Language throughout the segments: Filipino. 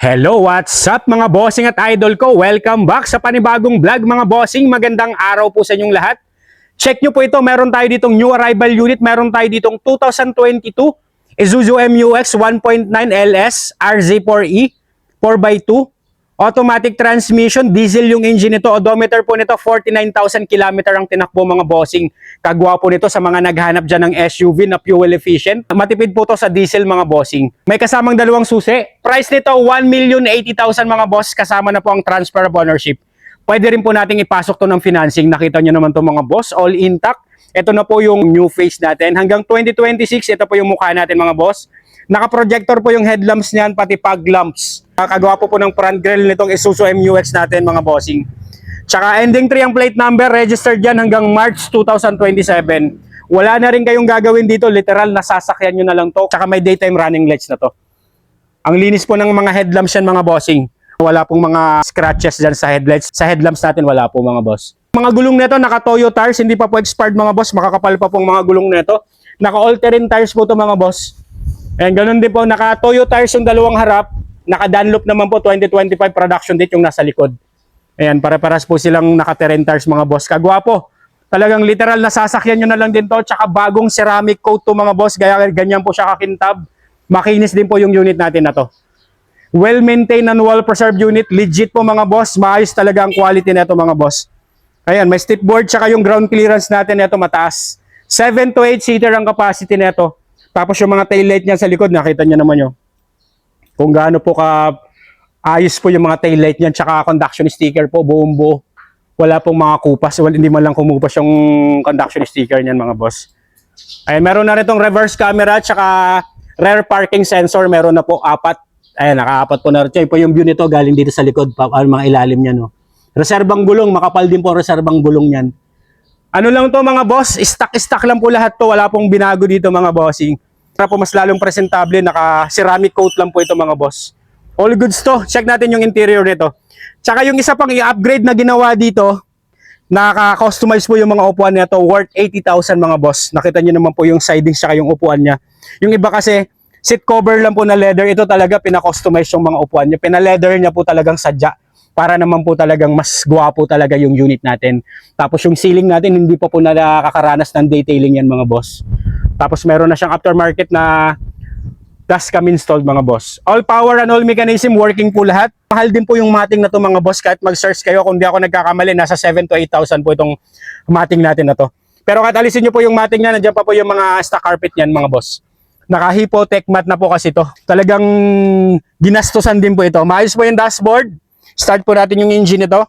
Hello, what's up mga bossing at idol ko? Welcome back sa panibagong vlog mga bossing. Magandang araw po sa inyong lahat. Check nyo po ito, meron tayo ditong new arrival unit. Meron tayo ditong 2022 Isuzu MU-X 1.9 LS RZ4E 4x2 automatic transmission, diesel yung engine nito. Odometer po nito 49,000 km ang tinakbo mga bossing. Kagwapo nito sa mga naghanap dyan ng SUV na fuel efficient. Matipid po to sa diesel mga bossing. May kasamang dalawang susi. Price nito 1,080,000 mga boss. Kasama na po ang transfer of ownership. Pwede rin po nating ipasok to ng financing. Nakita nyo naman to mga boss. All intact. Ito na po yung new face natin. Hanggang 2026, ito po yung mukha natin mga boss. Naka-projector po yung headlamps niyan, pati fog lamps. Kagwapo po ng front grille nitong Isuzu MU-X natin mga bossing. Tsaka ending 3 ang plate number, registered yan hanggang March 2027. Wala na rin kayong gagawin dito, literal nasasakyan nyo na lang to. Tsaka may daytime running lights na to. Ang linis po ng mga headlamps yan mga bossing. Wala pong mga scratches dyan sa headlights. Sa headlamps natin wala po mga boss. Mga gulong nito naka-Toyo tires, hindi pa po expired mga boss. Makakapal pa pong mga gulong nito. Naka-all-terrain tires po to mga boss. And ganun din po, naka-Toyo tires yung dalawang harap. Naka-Dunlop naman po 2025 production date yung nasa likod. Ayan, pare-paras po silang naka-terrain tires mga boss. Kagwapo. Talagang literal nasasakyan nyo na lang din to. Tsaka bagong ceramic coat to mga boss. Gaya ganyan po siya kakintab. Makinis din po yung unit natin na to. Well-maintained and well-preserved unit. Legit po mga boss. Maayos talaga ang quality nito mga boss. Ayan, may step board. Tsaka yung ground clearance natin nito mataas. 7 to 8 seater ang capacity nito. Tapos yung mga taillight niya sa likod, nakita niyo naman yun. Kung gaano po ka ayos po yung mga taillight niyan, tsaka conduction sticker po, buong buo. Wala pong mga kupas, hindi man lang kumupas yung conduction sticker niyan mga boss. Ay, meron na rin itong reverse camera, tsaka rear parking sensor, meron na po 4. Ayan, naka-4 po na rin. Ito po yung view nito, galing dito sa likod, mga ilalim niya, no. Reserbang gulong, makapal din po reserbang gulong niyan. Ano lang to mga boss, stock lang po lahat to, wala pong binago dito mga bossing. Para po mas lalong presentable, naka-ceramic coat lang po ito mga boss. All goods to, check natin yung interior nito. Tsaka yung isa pang i-upgrade na ginawa dito, naka-customize po yung mga upuan nito, worth 80,000 mga boss. Nakita nyo naman po yung sidings tsaka yung upuan niya. Yung iba kasi, seat cover lang po na leather, ito talaga pina-customize yung mga upuan niya. Pina-leather niya po talagang sadya. Para naman po talagang mas gwapo talaga yung unit natin. Tapos yung ceiling natin, hindi pa po nakakaranas ng detailing yan mga boss. Tapos meron na siyang aftermarket na dashcam installed mga boss. All power and all mechanism, working po lahat. Mahal din po yung mating na to mga boss. Kahit mag-search kayo, kung di ako nagkakamali, nasa 7 to 8,000 po itong mating natin na to. Pero kahit alisin nyo po yung mating niya, nandiyan pa po yung mga stock carpet niyan mga boss. Naka-Hippo Tech mat na po kasi to. Talagang ginastusan din po ito. Maayos po yung dashboard. Start po natin yung engine nito.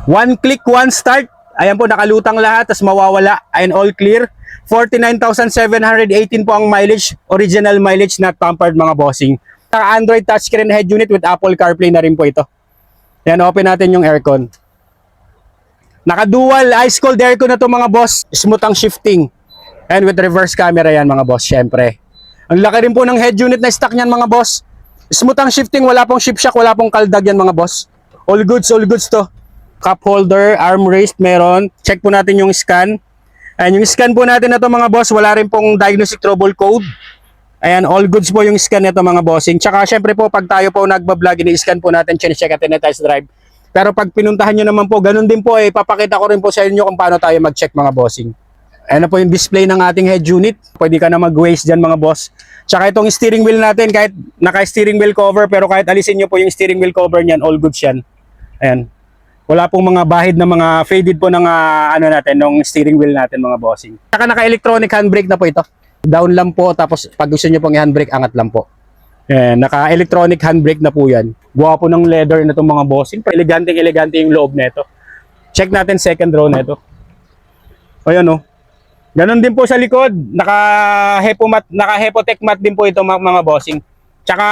One click, one start. Ayan po, nakalutang lahat, tas mawawala. Ayan, all clear. 49,718 po ang mileage. Original mileage, not tampered mga bossing. Android touchscreen head unit with Apple CarPlay na rin po ito. Ayan, open natin yung aircon. Naka-dual ice cold aircon na to mga boss. Smooth ang shifting. And with reverse camera yan mga boss, syempre. Ang laki rin po ng head unit na stock niyan mga boss. Smooth ang shifting, wala pong shift shock, wala pong kaldag yan mga boss. All goods to. Cup holder, armrest meron. Check po natin yung scan. Ayan, yung scan po natin na to mga boss, wala rin pong diagnostic trouble code. Ayan, all goods po yung scan nito mga bossing. Tsaka syempre po, pag tayo po nagbablog, ini-scan po natin, check natin na test drive. Pero pag pinuntahan nyo naman po, ganun din po papakita ko rin po sa inyo kung paano tayo mag-check mga bossing. Ayan na po yung display ng ating head unit. Pwede ka na mag-waste dyan mga boss. Tsaka itong steering wheel natin, kahit naka-steering wheel cover, pero kahit alisin nyo po yung steering wheel cover niyan, all goods yan. Ayan. Wala pong mga bahid na mga faded po ng natin, ng steering wheel natin mga bossing. Tsaka naka-electronic handbrake na po ito. Down lang po, tapos pag gusto nyo pong i-handbrake, angat lang po. Ayan, naka-electronic handbrake na po yan. Gwapo ng leather na itong mga bossing. Elegante yung loob na ito. Check natin second row na ito. Ayan o. Ganon din po sa likod, naka-Hepotech mat din po ito mga bossing. Tsaka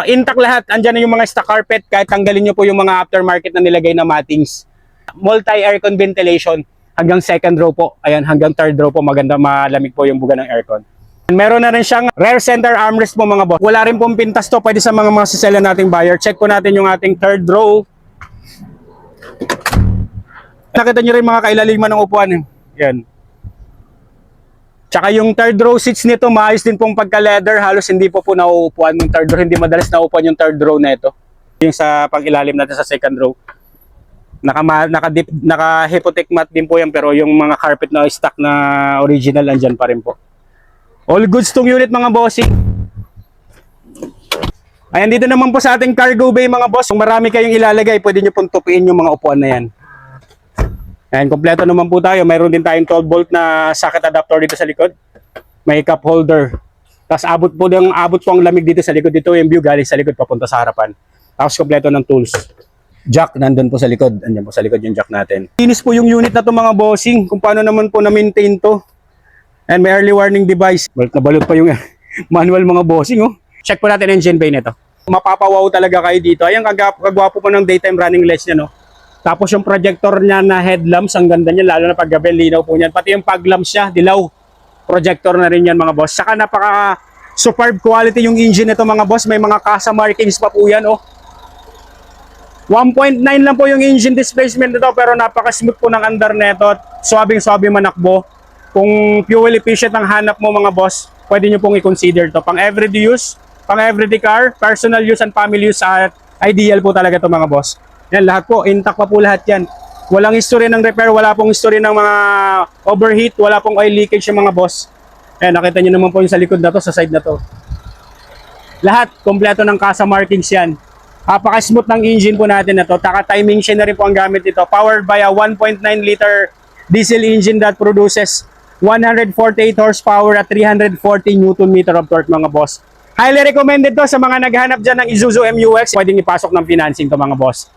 intact lahat, andyan na yung mga stock carpet, kahit tanggalin nyo po yung mga aftermarket na nilagay na mattings. Multi-aircon ventilation, hanggang second row po, ayan, hanggang third row po, maganda malamig po yung buga ng aircon. Meron na rin siyang rear center armrest po mga boss. Wala rin pong pintas to, pwede sa mga sasela nating buyer. Check po natin yung ating third row. Nakita nyo rin mga kailaliman ng upuan. Yan. Tsaka yung third row seats nito, maayos din pong pagka-leather. Halos hindi po nauupuan yung third row. Hindi madalas nauupuan yung third row na ito. Yung sa pag-ilalim natin sa second row. Naka-hypothec mat din po yan, pero yung mga carpet na stock na original andyan pa rin po. All goods tong unit mga bossing. Ayan, dito naman po sa ating cargo bay mga boss. Kung marami kayong ilalagay, pwede nyo pong tupiin yung mga upuan na yan. Ayan, kompleto naman po tayo. Mayroon din tayong 12 volt na socket adapter dito sa likod. May cup holder. Tapos abot po ang lamig dito sa likod. Dito yung view galing sa likod papunta sa harapan. Tapos kompleto ng tools. Jack nandun po sa likod. Andyan po sa likod yung jack natin. Linis po yung unit na to mga bossing. Kung paano naman po na-maintain to. And may early warning device. Balot na balot pa yung manual mga bossing. Oh. Check po natin engine bay nito. Mapapawaw talaga kayo dito. Ayan, kagwapo po ng daytime running lights niya. No? Tapos yung projector niya na headlamps. Ang ganda niya. Lalo na pag gabi, linaw po niyan. Pati yung fog lamps niya, dilaw. Projector na rin yan mga boss. Saka napaka superb quality yung engine nito mga boss. May mga kasa markings pa po yan. Oh. 1.9 lang po yung engine displacement nito, pero napaka-smooth po ng andar nito at swabing-swabe manakbo. Kung fuel efficient ang hanap mo mga boss, pwede nyo pong i-consider to. Pang everyday use, pang everyday car, personal use and family use, at ideal po talaga to mga boss. Yan, lahat po, intact pa po lahat yan. Walang history ng repair, wala pong history ng mga overheat, wala pong oil leakage yung mga boss. Yan, nakita nyo naman po yung sa likod na to, sa side na to. Lahat, kompleto ng kasa markings yan. Napaka-smooth ng engine po natin na to. Taka timing chain na rin po ang gamit dito. Powered by a 1.9 liter diesel engine that produces 148 horsepower at 340 Newton meter of torque mga boss. Highly recommended to sa mga naghahanap dyan ng Isuzu MU-X. Pwedeng ipasok ng financing to mga boss.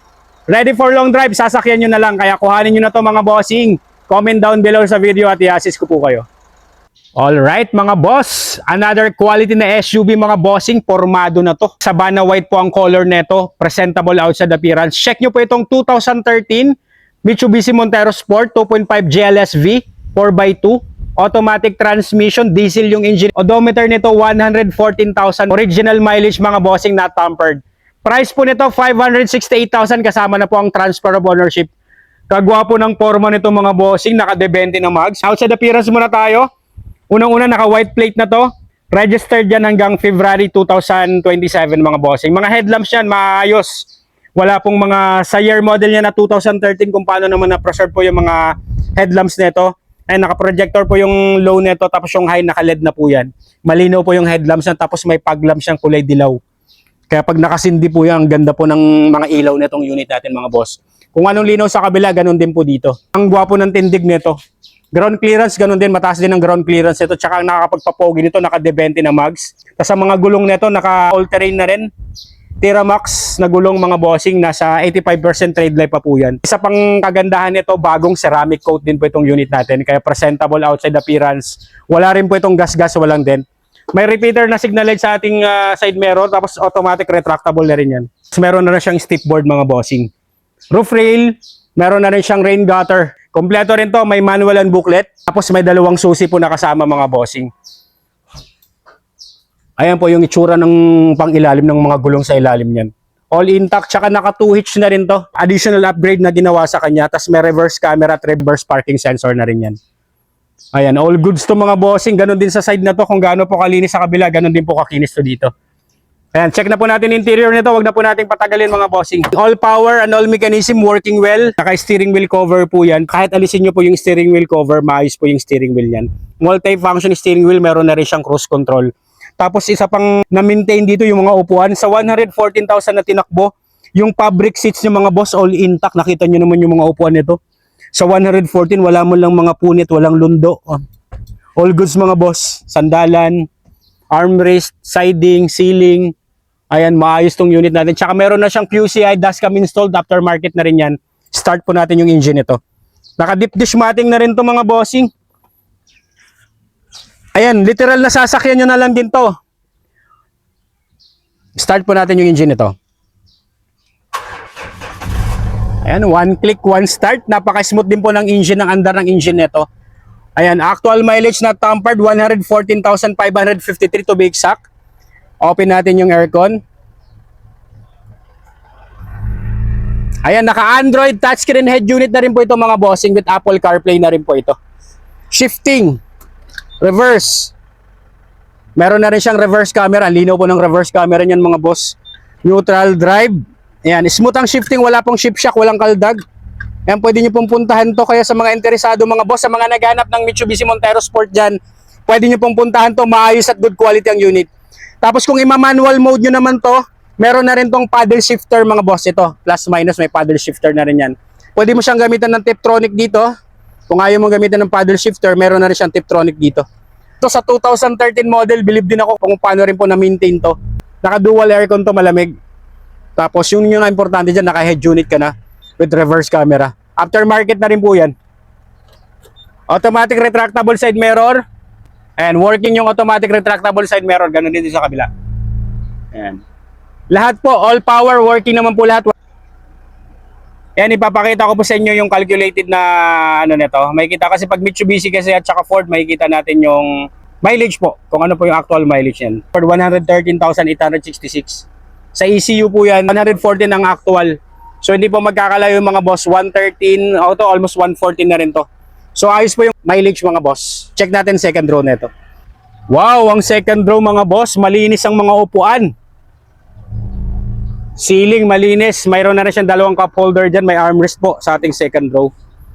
Ready for long drive, sasakyan nyo na lang. Kaya kuhanin nyo na to mga bossing. Comment down below sa video at i-assist ko po kayo. Alright mga boss, another quality na SUV mga bossing, formado na to. Sabana white po ang color neto, presentable outside appearance. Check nyo po itong 2013 Mitsubishi Montero Sport 2.5 GLSV 4x2. Automatic transmission, diesel yung engine. Odometer nito 114,000. Original mileage mga bossing, not tampered. Price po nito 568,000 kasama na po ang transfer of ownership. Kagwapo ng forma nito mga bossing, naka-debente na mags. Outside appearance muna tayo. Unang-una, naka-white plate na to. Registered yan hanggang February 2027 mga bossing. Mga headlamps yan, maayos. Wala pong mga sa year model niya na 2013 kung paano naman na-preserve po yung mga headlamps nito. Ay, naka-projector po yung low nito, tapos yung high naka-LED na po yan. Malinaw po yung headlamps niya, tapos may fog lamps siyang kulay dilaw. Kaya pag nakasindi po yan, ang ganda po ng mga ilaw nitong unit natin mga boss. Kung anong linaw sa kabila, ganun din po dito. Ang gwapo ng tindig nito. Ground clearance, ganun din, mataas din ang ground clearance nito. Tsaka ang nakakapagpapogi nito, naka-debente na mags. Tapos ang mga gulong nito, naka-all-terrain na rin. Tiramax na gulong mga bossing, nasa 85% trade life pa po yan. Isa pang kagandahan nito, bagong ceramic coat din po itong unit natin. Kaya presentable outside appearance. Wala rin po itong gas-gas, walang din. May repeater na signal light sa ating side mirror, tapos automatic retractable na rin yan. Tapos meron na rin siyang step board mga bossing. Roof rail, meron na rin siyang rain gutter. Kompleto rin to, may manual and booklet. Tapos may dalawang susi po na kasama mga bossing. Ayan po yung itsura ng pang-ilalim ng mga gulong sa ilalim niyan. All intact, tsaka naka 2 hitch na rin to. Additional upgrade na ginawa sa kanya. Tapos may reverse camera at reverse parking sensor na rin yan. Ayan, all goods to mga bossing. Ganon din sa side na to. Kung gaano po kalinis sa kabila, ganon din po kakinis to dito. Ayan, check na po natin interior nito. Wag na po natin patagalin mga bossing. All power and all mechanism working well. Naka-steering wheel cover po yan. Kahit alisin nyo po yung steering wheel cover, maayos po yung steering wheel yan. Multi-function steering wheel, meron na rin siyang cruise control. Tapos isa pang na-maintain dito yung mga upuan. Sa 114,000 na tinakbo, yung fabric seats ng mga boss all intact. Nakita nyo naman yung mga upuan nito. Sa 114, wala mo lang mga punit, walang lundo. All goods mga boss. Sandalan, armrest, siding, ceiling. Ayan, maayos tong unit natin. Tsaka meron na siyang QCI dashcam installed, aftermarket na rin yan. Start po natin yung engine nito. Naka-deep dish matting na rin to mga bossing. Ayan, literal na sasakyan nyo na lang din to. Start po natin yung engine nito. Ayan, one click, one start. Napaka-smooth din po ng engine, ng andar ng engine nito. Ayan, actual mileage na tampered, 114,553 to be exact. Open natin yung aircon. Ayan, naka-Android touchscreen head unit na rin po ito mga bossing with Apple CarPlay na rin po ito. Shifting. Reverse. Meron na rin siyang reverse camera. Ang linaw po ng reverse camera niyan mga boss. Neutral drive. Ayan, smooth ang shifting, wala pong shift shock, walang kaldag. Ayan, pwede nyo pong puntahan to. Kaya sa mga interesado mga boss, sa mga naghanap ng Mitsubishi Montero Sport dyan, pwede nyo pong puntahan to. Maayos at good quality ang unit. Tapos kung ima-manual mode nyo naman to, meron na rin tong paddle shifter mga boss. Ito, plus minus, may paddle shifter na rin yan. Pwede mo siyang gamitan ng Tiptronic dito. Kung ayaw mo gamitan ng paddle shifter, meron na rin siyang Tiptronic dito. Ito sa 2013 model, believe din ako kung paano rin po na-maintain to. Naka-dual aircon to, malamig. Tapos yung importante dyan, naka-head unit ka na with reverse camera. Aftermarket na rin po yan. Automatic retractable side mirror. And working yung automatic retractable side mirror. Ganun din sa kabila. Ayan. Lahat po, all power, working naman po lahat. Yan, ipapakita ko po sa inyo yung calculated na ano nito. Makikita kasi pag Mitsubishi kasi at saka Ford, makikita natin yung mileage po. Kung ano po yung actual mileage yan. For 113,866. Sa ECU po yan, 114 ang actual. So hindi po magkakalayo yung mga boss. 113, auto almost 114 na rin to. So ayos po yung mileage mga boss. Check natin second row nito. Wow, ang second row mga boss, malinis ang mga upuan. Ceiling malinis, mayroon na rin siyang dalawang cup holder dyan, may armrest po sa ating second row.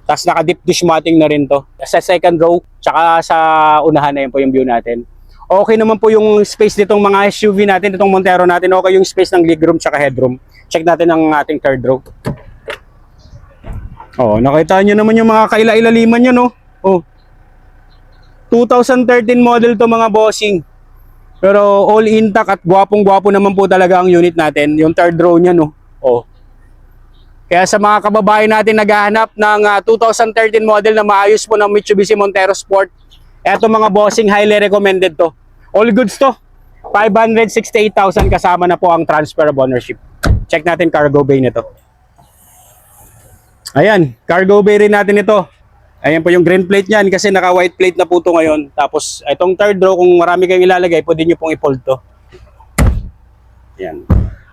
Tapos naka-deep dish matting na rin to. Sa second row, tsaka sa unahan na yun po yung view natin. Okay naman po yung space nitong mga SUV natin, itong Montero natin, okay yung space ng legroom tsaka headroom. Check natin ang ating third row. Oh, nakita nyo naman yung mga kaila-ilaliman nyo, no? Oh. 2013 model to mga bossing. Pero all intact at gwapong-gwapo naman po talaga ang unit natin. Yung third row niya, no? Oh. Kaya sa mga kababayan natin naghahanap ng 2013 model na maayos po ng Mitsubishi Montero Sport, eto mga bossing, highly recommended to. All goods to. 568,000 kasama na po ang transfer of ownership. Check natin cargo bay nito. Ayan, cargo bay rin natin ito. Ayan po yung green plate niyan kasi naka white plate na po ito ngayon. Tapos itong third row, kung marami kayong ilalagay, pwede nyo pong i-fold to. Ayan.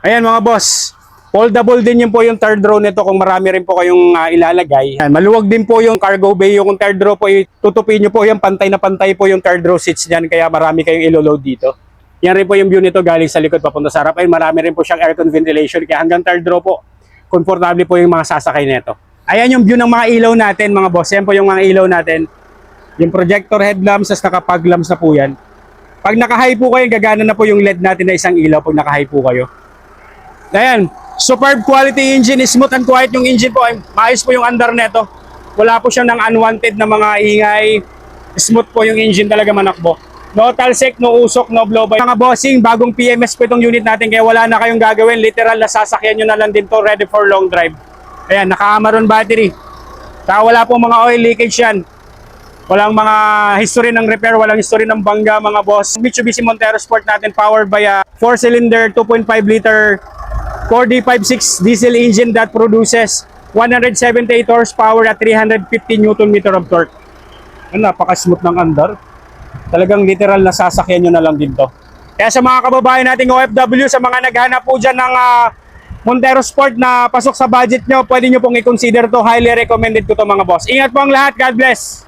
Ayan mga boss, foldable din yun po yung third row nito kung marami rin po kayong ilalagay. Ayan, maluwag din po yung cargo bay. Yung third row po, tutupin nyo po yung pantay na pantay po yung third row seats niyan. Kaya marami kayong ilo-load dito. Yan rin po yung view nito galing sa likod papunta sa harap. Ay marami rin po siyang aircon ventilation. Kaya hanggang third row po, komportable po yung mga sasakay nito. Ayan yung view ng mga ilaw natin mga boss. Yan po yung mga ilaw natin. Yung projector headlamps, as nakapag-lamps na po yan. Pag naka-high po kayo, gagana na po yung LED natin na isang ilaw pag naka-high po kayo. Ayan, superb quality engine. Smooth and quiet yung engine po. Maayos po yung andar neto. Wala po siyang ng unwanted na mga ingay. Smooth po yung engine talaga manakbo. No talsik, no usok, no blow by. Mga bossing, bagong PMS po itong unit natin. Kaya wala na kayong gagawin. Literal na sasakyan nyo na lang din to. Ready for long drive. Ayan, naka-Amaron battery. Saka wala pong mga oil leakage yan. Walang mga history ng repair, walang history ng bangga mga boss. Mitsubishi Montero Sport natin powered by a 4-cylinder 2.5 liter 4D56 diesel engine that produces 178 horsepower at 350 Nm of torque. Napaka-smooth ng andar. Talagang literal na sasakyan nyo na lang din to. Kaya sa mga kababayan nating OFW, sa mga naghanap po dyan ng Montero Sport na pasok sa budget nyo, pwede nyo pong i-consider to. Highly recommended ko to mga boss. Ingat po ang lahat. God bless!